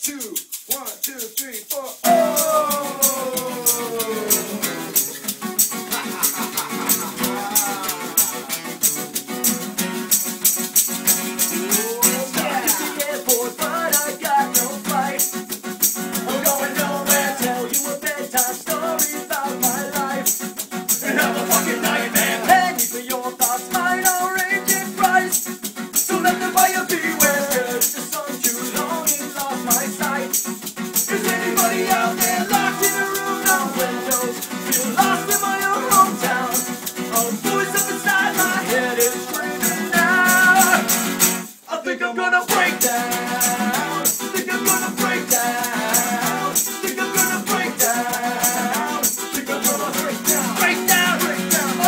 2, 1, 2, 3, 4. Oh! I'm gonna break down. Think I'm gonna break down. Think I'm gonna break down. Think I'm gonna break down. Break down, break down. Oh!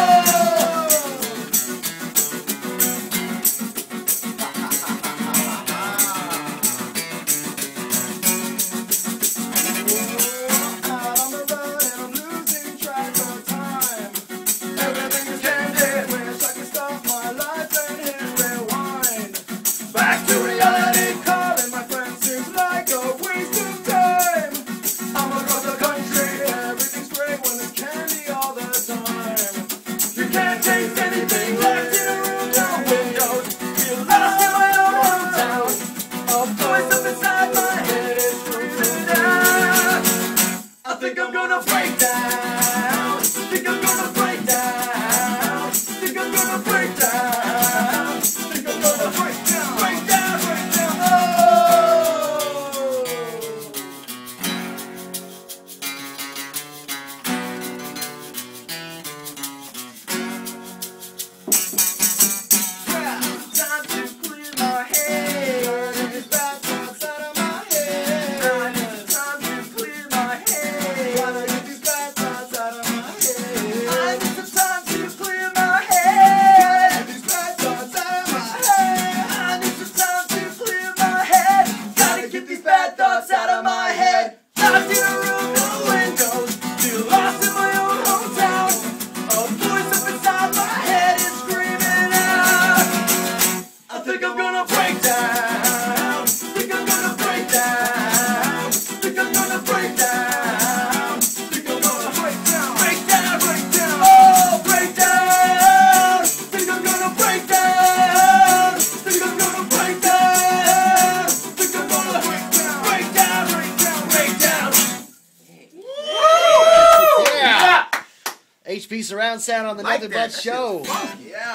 Out on the road and I'm losing track of time. Everything is ended. Wish I could stop my life and hit rewind. Back to reality, calling my friends seems like a waste of time. I'm across the country, everything's great when it's candy all the time. You can't taste anything left in a room, no windows. Feel lost in my own hometown. A voice up inside my head is screaming out. I think I'm gonna break down. Think I'm gonna break down. Think I'm gonna break down. Think I'm gonna break down. Break down, break down. Oh! Yeah, time to clear my head. It's bad thoughts out of my head. It's time to clear my head. Gotta get these bad thoughts out of my head. I need some time to clear my head. Gotta get these bad thoughts out of my head. I need some time to clear my head. Gotta get these bad thoughts out of my head. Locked in a room, no windows. Feel lost in my own hometown. A voice up inside my head is screaming out. I think I'm gonna break down. Think I'm gonna break down. Think I'm gonna break down. Think I'm gonna break down. Break down, break down. Oh, break down. Think I'm gonna break down. Think I'm gonna break down. Think I'm gonna break down. Break down, break down, break down. Yeah. HP surround sound on the Like Nothing that. But Show. Yeah.